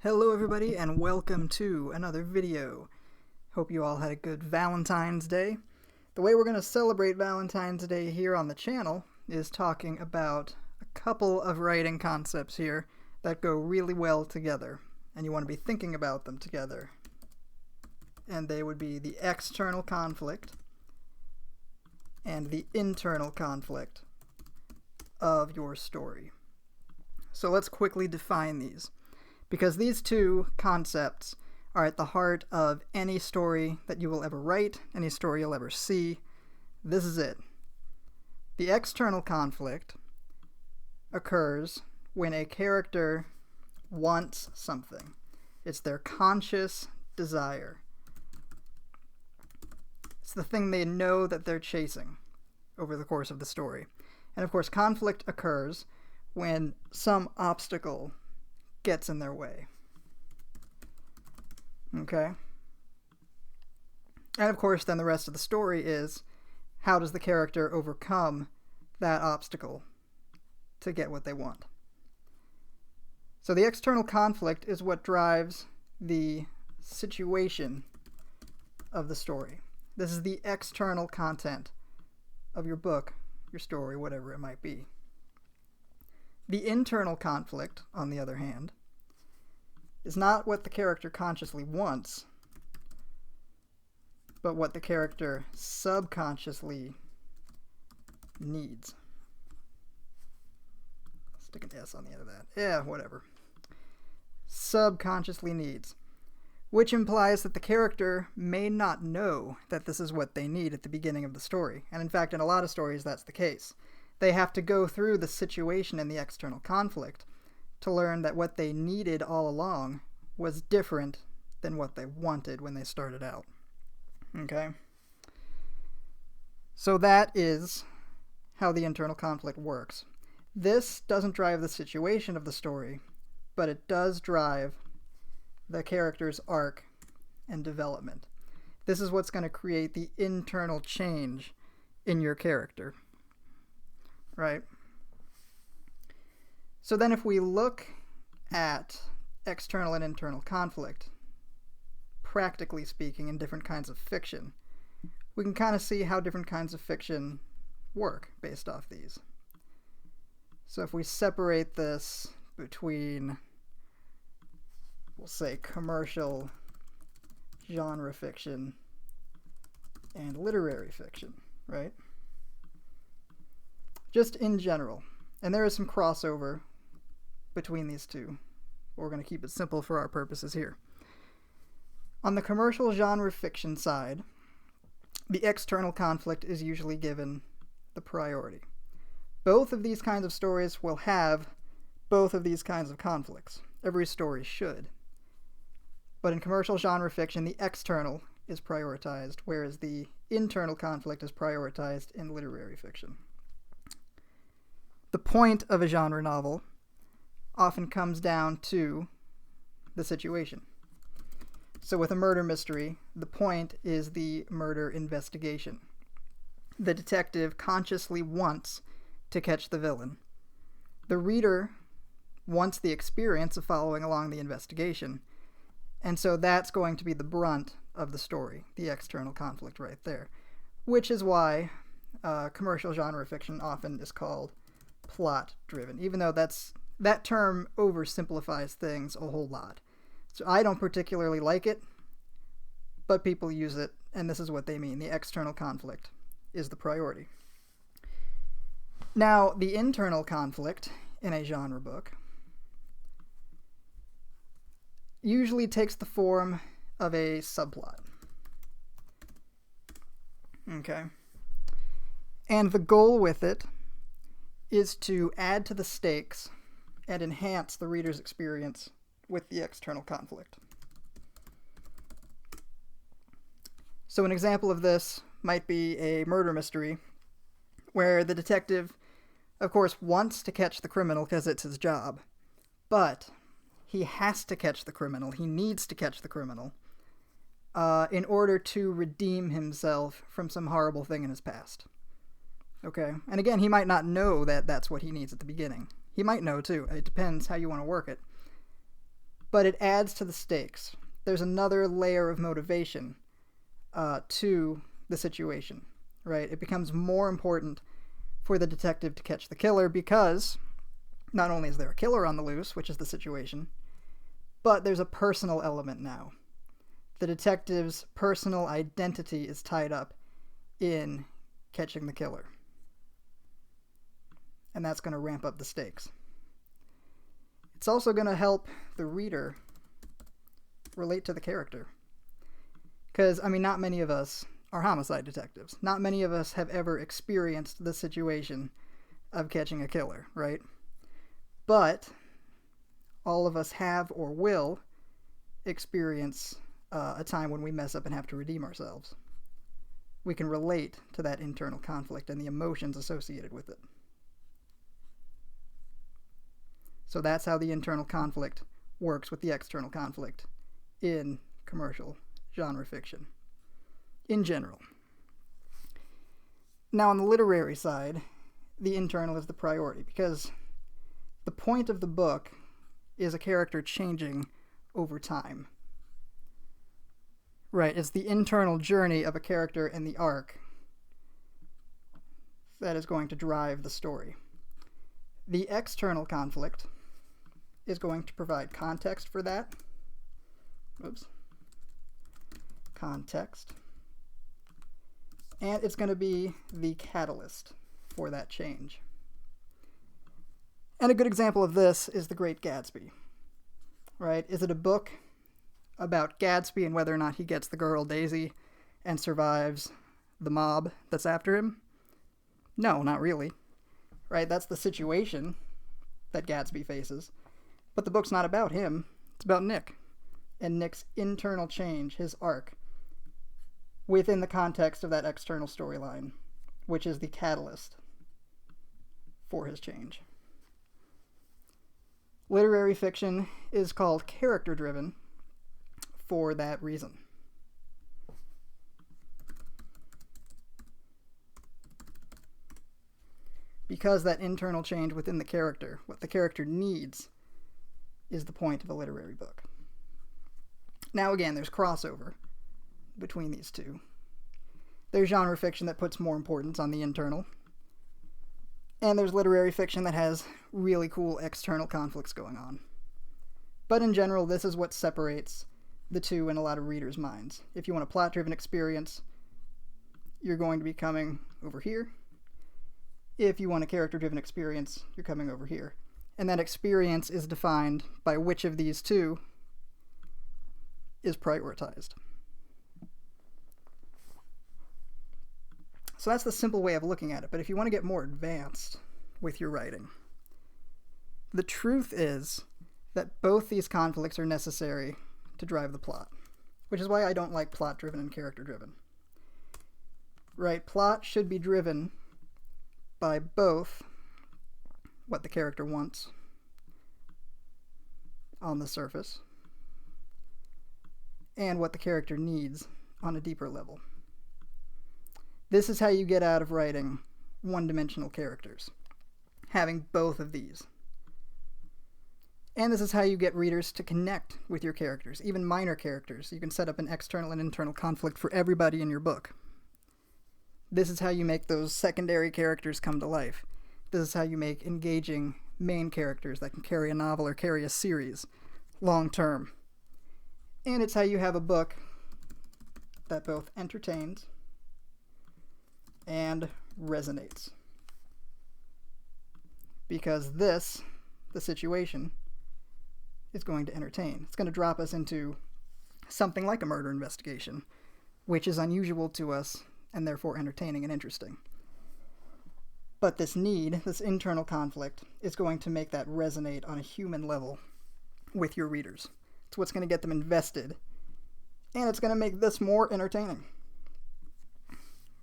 Hello everybody and welcome to another video. Hope you all had a good Valentine's Day. The way we're going to celebrate Valentine's Day here on the channel is talking about a couple of writing concepts here that go really well together, and you want to be thinking about them together. And they would be the external conflict and the internal conflict of your story. So let's quickly define these, because these two concepts are at the heart of any story that you will ever write, any story you'll ever see. This is it. The external conflict occurs when a character wants something. It's their conscious desire. It's the thing they know that they're chasing over the course of the story. And of course, conflict occurs when some obstacle gets in their way. Okay? And of course, then the rest of the story is, how does the character overcome that obstacle to get what they want? So the external conflict is what drives the situation of the story. This is the external content of your book, your story, whatever it might be. The internal conflict, on the other hand, is not what the character consciously wants, but what the character subconsciously needs. Stick an S on the end of that. Yeah, whatever. Subconsciously needs. Which implies that the character may not know that this is what they need at the beginning of the story. And in fact, in a lot of stories, that's the case. They have to go through the situation and the external conflict to learn that what they needed all along was different than what they wanted when they started out. Okay? So that is how the internal conflict works. This doesn't drive the situation of the story, but it does drive the character's arc and development. This is what's going to create the internal change in your character. Right? So then if we look at external and internal conflict, practically speaking, in different kinds of fiction, we can kind of see how different kinds of fiction work based off these. So if we separate this between, we'll say, commercial genre fiction and literary fiction, right? Just in general. And there is some crossover between these two. We're going to keep it simple for our purposes here. On the commercial genre fiction side, the external conflict is usually given the priority. Both of these kinds of stories will have both of these kinds of conflicts. Every story should. But in commercial genre fiction, the external is prioritized, whereas the internal conflict is prioritized in literary fiction. The point of a genre novel often comes down to the situation. So with a murder mystery, the point is the murder investigation. The detective consciously wants to catch the villain. The reader wants the experience of following along the investigation, and so that's going to be the brunt of the story, the external conflict right there, which is why commercial genre fiction often is called plot-driven, even though that term oversimplifies things a whole lot. So I don't particularly like it, but people use it, and this is what they mean. The external conflict is the priority. Now, the internal conflict in a genre book usually takes the form of a subplot. Okay? And the goal with it is to add to the stakes and enhance the reader's experience with the external conflict. So an example of this might be a murder mystery where the detective, of course, wants to catch the criminal because it's his job, but he has to catch the criminal. He needs to catch the criminal in order to redeem himself from some horrible thing in his past. Okay? And again, he might not know that that's what he needs at the beginning. He might know, too. It depends how you want to work it. but it adds to the stakes. There's another layer of motivation to the situation, right? It becomes more important for the detective to catch the killer because not only is there a killer on the loose, which is the situation, but there's a personal element now. The detective's personal identity is tied up in catching the killer. And that's going to ramp up the stakes. It's also going to help the reader relate to the character. Because, not many of us are homicide detectives. Not many of us have ever experienced the situation of catching a killer, right? But all of us have or will experience a time when we mess up and have to redeem ourselves. We can relate to that internal conflict and the emotions associated with it. So that's how the internal conflict works with the external conflict in commercial genre fiction, in general. Now, on the literary side, the internal is the priority, because the point of the book is a character changing over time. Right, it's the internal journey of a character and the arc that is going to drive the story. The external conflict is going to provide context for that. Context. And it's going to be the catalyst for that change. And a good example of this is The Great Gatsby. Right? Is it a book about Gatsby and whether or not he gets the girl Daisy and survives the mob that's after him? No, not really. Right? That's the situation that Gatsby faces. But the book's not about him. It's about Nick. And Nick's internal change, his arc, within the context of that external storyline, which is the catalyst for his change. Literary fiction is called character-driven for that reason. Because that internal change within the character, what the character needs, is the point of a literary book. Now again, there's crossover between these two. There's genre fiction that puts more importance on the internal, and there's literary fiction that has really cool external conflicts going on. But in general, this is what separates the two in a lot of readers' minds. If you want a plot-driven experience, you're going to be coming over here. If you want a character-driven experience, you're coming over here. And that experience is defined by which of these two is prioritized. So that's the simple way of looking at it. But if you want to get more advanced with your writing, the truth is that both these conflicts are necessary to drive the plot, which is why I don't like plot-driven and character-driven. Right? Plot should be driven by both what the character wants on the surface and what the character needs on a deeper level. This is how you get out of writing one-dimensional characters, having both of these. And this is how you get readers to connect with your characters, even minor characters. You can set up an external and internal conflict for everybody in your book. This is how you make those secondary characters come to life. This is how you make engaging main characters that can carry a novel or carry a series long term. And it's how you have a book that both entertains and resonates. Because this, the situation, is going to entertain. It's going to drop us into something like a murder investigation, which is unusual to us and therefore entertaining and interesting. But this need, this internal conflict, is going to make that resonate on a human level with your readers. It's what's going to get them invested, and it's going to make this more entertaining.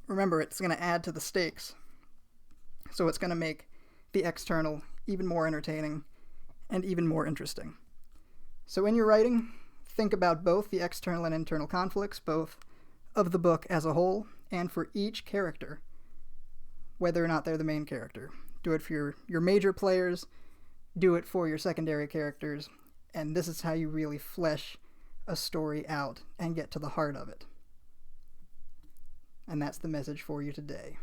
Remember, it's going to add to the stakes, so it's going to make the external even more entertaining and even more interesting. So in your writing, think about both the external and internal conflicts, both of the book as a whole, and for each character, whether or not they're the main character. Do it for your major players, do it for your secondary characters, And this is how you really flesh a story out and get to the heart of it. And that's the message for you today.